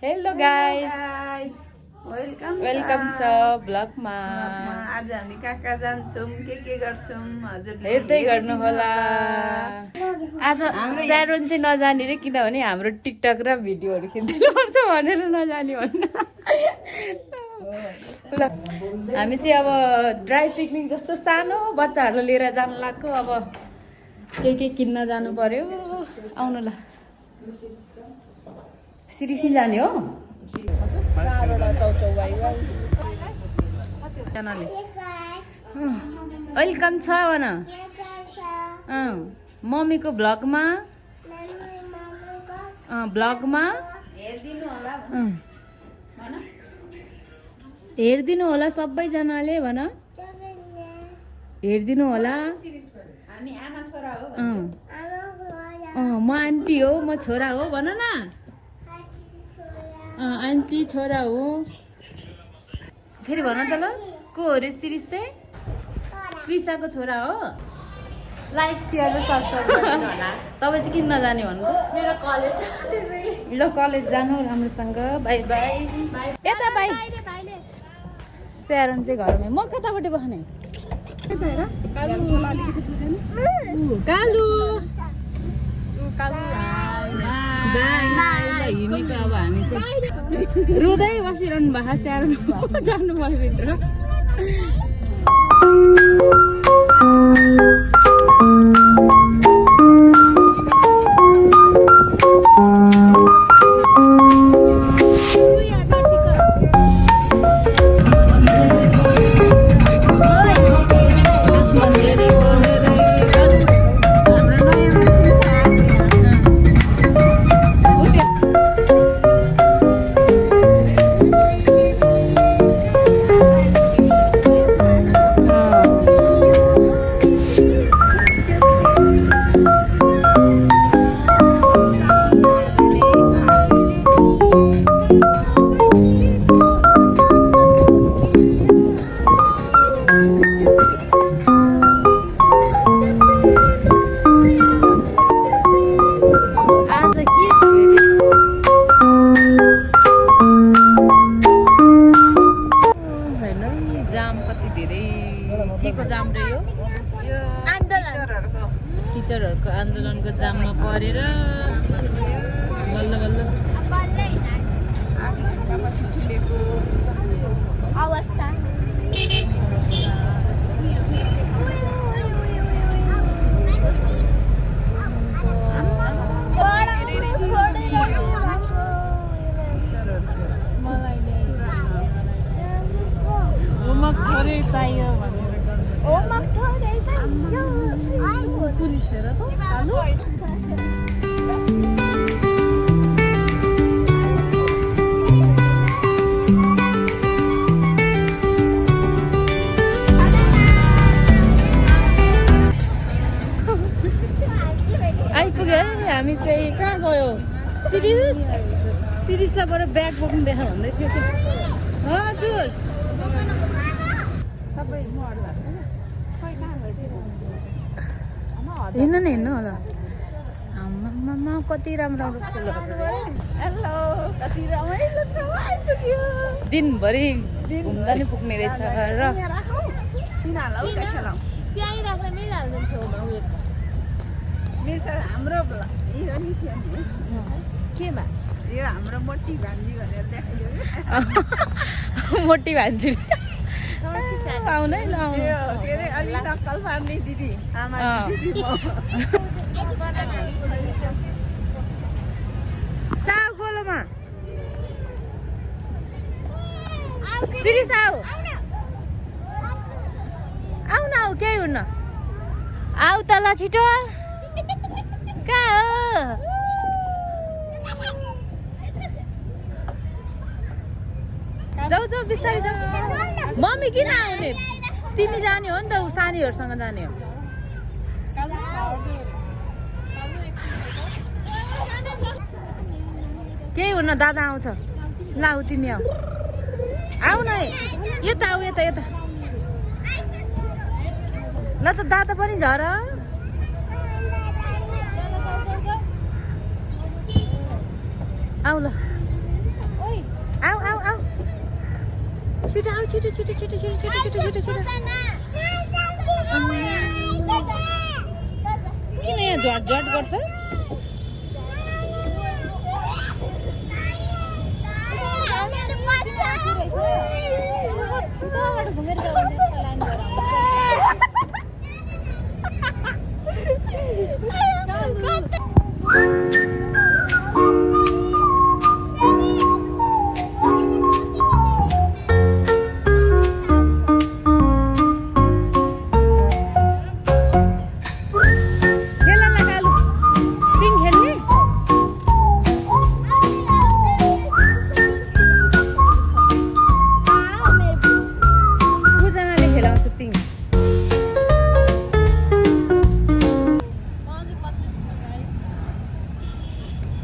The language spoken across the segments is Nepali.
हेलो गाइस वेलकम छ ब्लगमा। आज हामी कहाँ जान्छौँ के गर्छौँ हजुरले हेर्दै गर्नु होला। आज स्यारोन चाहिँ नजाने रे, किनभने हाम्रो टिकटक र भिडियोहरू खिच्नु पर्छ भनेर नजाने भन्न। ल हामी चाहिँ अब ड्राई पिकनिक जस्तो सानो बच्चाहरूलाई लिएर जानु लाग्यो। अब के किन्न जानु पर्यो। आउनु ल, सिरिसी जाने हो। वेलकम छ भन। मम्मीको ब्लगमा हेरिदिनु होला सबैजनाले भन। हेरिदिनु होला। म आन्टी हो, म छोरा हो भन न। आन्टी छोरा हो। फेरि भन त ल, को हो रे सिरिस चाहिँ? कृषाको छोरा हो। लाइक सेयर र सब्सक्राइब गर्नु होला। तपाईँ चाहिँ किन नजाने भन्नु? मेरो कलेज ल, कलेज जानु राम्रोसँग। By by. यता बाई। स्यारोन चाहिँ घरमै। म कतापट्टि बस्ने? कालु हिँडेको। अब हामी चाहिँ रुँदै बसिरहनु भएको। स्यारोन जानु भयो भित्र। टिचरहरूको आन्दोलनको जाममा परेर बल्ल बल्ल अवस्था। होमवर्क थोरै चाहियो भनेर आइपुग्यो। हामी चाहिँ कहाँ गयो? सिरिसलाई बरु ब्याग बोक्नु देखा भन्दै थियो। हजुर हिँड्नु न हिँड्नु होला। आम्मामा कति राम्रो राम्रो फुलहरू। हेलो, कति रमाइलो ठाउँ आइपुग्यो। दिनभरि घुम्दा नि पुग्ने रहेछ र हाम्रो यो नि थियो नि केमा यो हाम्रो मोटी भान्जी भनेर देखाइयो। मोटी भान्जी आउनै नआउनु। के अरे अलि नक्कल पार्ने दिदी आमा दिदी म गोलोमा सिरिस आऊ आऊ न, आऊ केही हुन्न। आऊ तल छिटो। कहाँ हो? जाऊ जाऊ बिस्तारै जाऊ। मम्मी किन आउने? तिमी जाने हो नि त, ऊ सानीहरूसँग जाने हो। केही हुन्न, दादा आउँछ। ल आऊ तिमी आऊ। आऊ न, यता आऊ, यता यता। ल त दादा पनि झर। आऊ ल। छिटो आऊ छिटो छिटो छिटो छिटो छिटो छिटो छिटो छिटो किन यहाँ झटझट गर्छ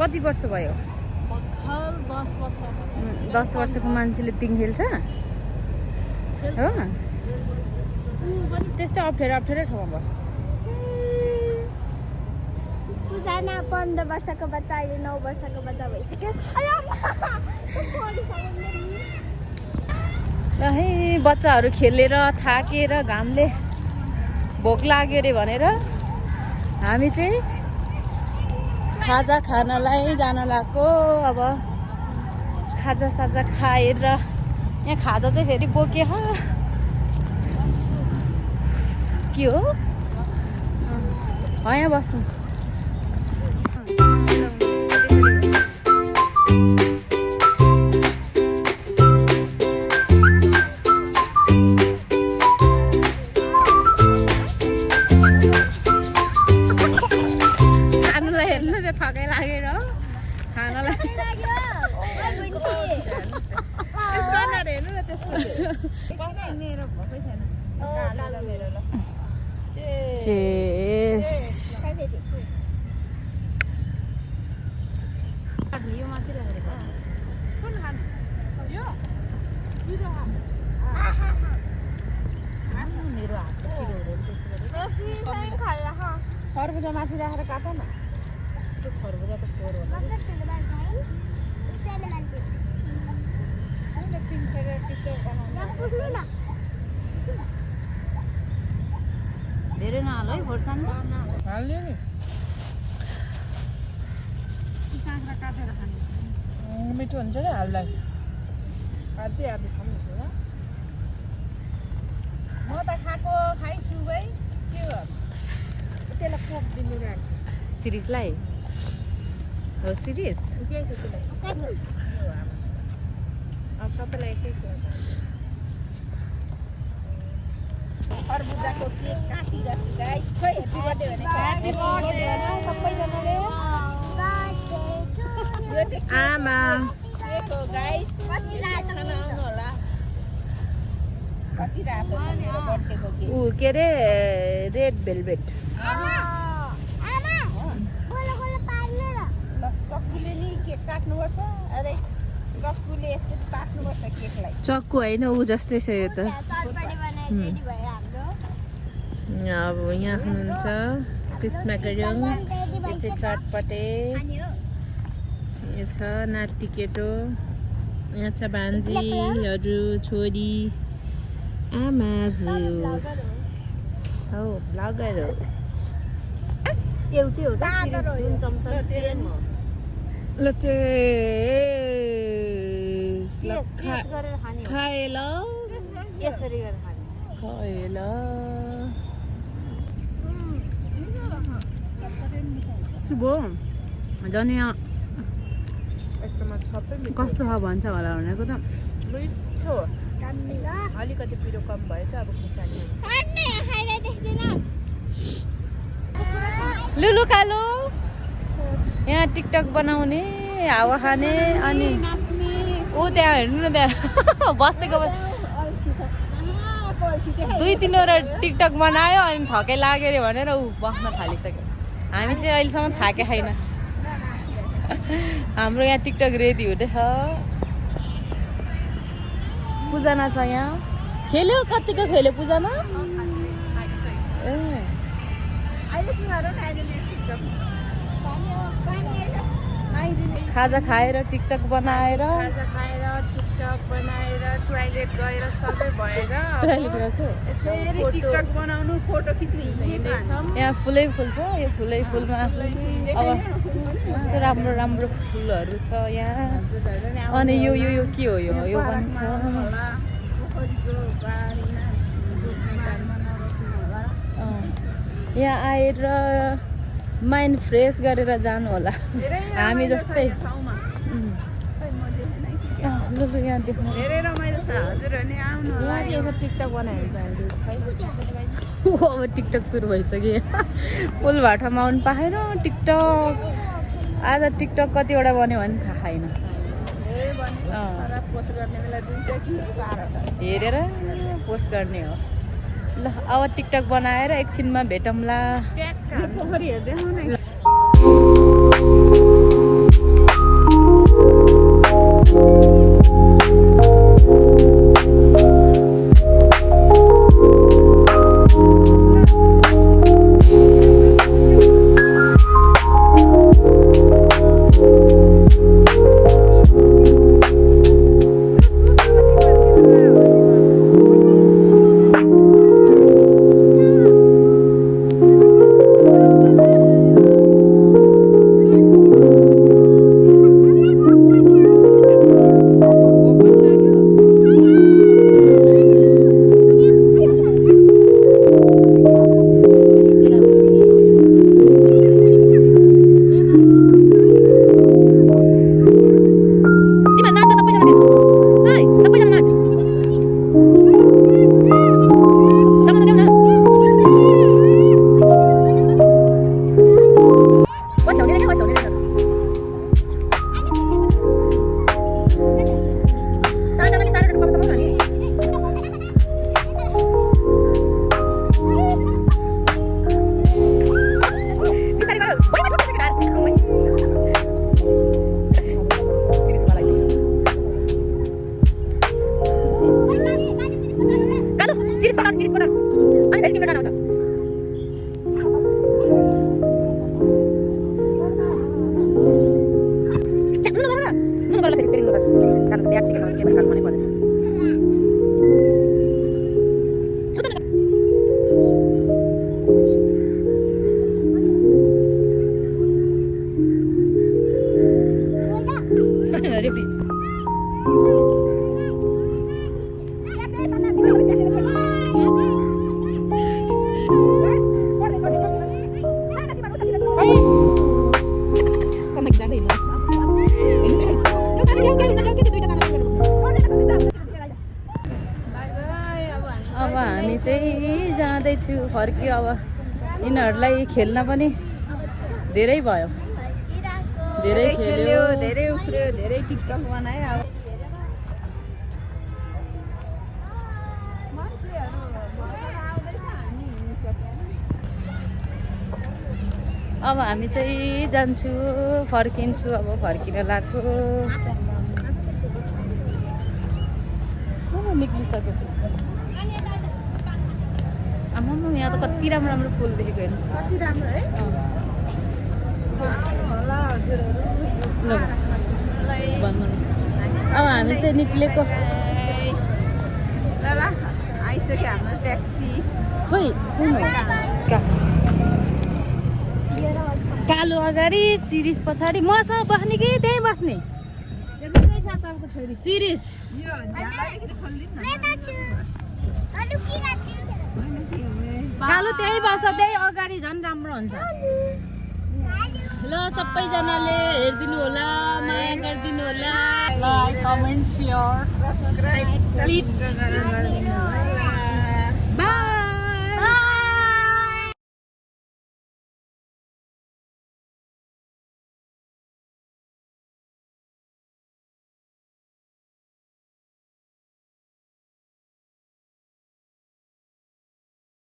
कति वर्ष भयो 10 वर्षको मान्छेले पिङ खेल्छ हो त्यस्तो अप्ठ्यारो ठाउँमा बस 15 वर्षको बच्चा अहिले 9 वर्षको बच्चा भइसक्यो ल है बच्चाहरू खेलेर थाकेर घामले भोक लाग्यो अरे भनेर हामी चाहिँ खाजा खानलाई जान लाग्यो अब खाजा साजा खाएर यहाँ खाजा चाहिँ फेरि बोके के हो यहाँ बस्छौँ थकै लागेर खानालाई खरबुजा माथि राखेर काट न खरबुजा त फोहोर धेरै नहाल है खोर्सानी हाल्यो नि काँक्रा काटेर खानु मिठो हुन्छ नि हाल्दा आधी आधी खानु म त खाएको खाइछु है के हो त्यसलाई कोक दिनु सिरिजलाई हो सिरिज सबैलाई एकै खरबुजाको केक काटिरहेको छु गाइस खै ह्यापी बर्थडे भने ह्यापी बर्थडे सबैजनाले यो चाहिँ आमा केक हो गाइस कति रात खान आउनु होला कति रात हो मेरो बर्थडेको केक उ के रे रेड भेलभेट चक्कुले नि केक काट्नुपर्छ अरे चक्कुले यसरी काट्नुपर्छ केकलाई चक्कु होइन ऊ जस्तै छ यो त अब यहाँ हुनुहुन्छ क्रिस म्याकरिङ यो चाहिँ चटपटे यो छ नाति केटो यहाँ छ भान्जीहरू छोरी आमाजु हौ ब्लगर हो एउटै हो त जुन चम्चा ल खाए ल यसरी गरेर खाए ल भो झन् यहाँ कस्तो छ भन्छ होला भनेको त अलिकति पिरो कम भएछ अब लुलु कालो यहाँ टिकटक बनाउने हावा खाने अनि ऊ त्यहाँ हेर्नु न त्यहाँ बसेको 2-3वटा टिकटक बनायो अनि थकै लाग्यो अरे भनेर ऊ बस्न थालिसक्यो हामी चाहिँ अहिलेसम्म थाके छैन हाम्रो यहाँ टिकटक रेडी हुँदैछ पूजना छ यहाँ खेल्यो कतिको खेल्यो पूजना खाजा खाएर टिकटक बनाएर खाजा खाएर टिकटक बनाएर टोयलेट गएर सबै भएर टोयलेट गएको फेरि टिकटक बनाउनु फोटो खिच्नु हिँडेछौँ। यहाँ फुलै फुल छ यो फुलै फुलमा अब कस्तो राम्रो राम्रो फुलहरू छ यहाँ अनि यो यो यो के हो यो यो पनि छ यहाँ आएर माइन्ड फ्रेस गरेर जानु होला हामी जस्तै लु यहाँ देख्नु धेरै रमाइलो छ हजुरहरूले आउनु होला टिकटक बनाएर अब टिकटक सुरु भइसक्यो फुलभाटामा आउनु पाएन टिकटक आज टिकटक कतिवटा बन्यो भने थाहा छैन पोस्ट गर्ने बेला 2टा कि 4वटा हेरेर पोस्ट गर्ने हो ल अब टिकटक बनाएर एकछिनमा भेटौँला पोखरी हेर्दै आउनु न अब हामी चाहिँ जाँदैछु फर्क्यो अब यिनीहरूलाई खेल्न पनि धेरै भयो धेरै खेल्यो धेरै उफ्रियो धेरै टिकटक बनायो अब हामी चाहिँ जान्छु फर्किन्छु अब फर्किन लाग्यो निक्लिसक्यो आमा यहाँ त कति राम्रो राम्रो फुल देखेको हेर्नु कति राम्रो है भन्नु अब हामी चाहिँ निक्लेको आइसक्यो हाम्रो ट्याक्सी खोइ कुन हो कालो अगाडि सिरिस पछाडि मसँग बस्ने कि त्यही बस्ने सिरिस कालो त्यही बस्छ त्यही अगाडि झन् राम्रो हुन्छ ल सबैजनाले हेरिदिनु होला माया गरिदिनु होला लाइक कमेन्ट शेयर प्लिज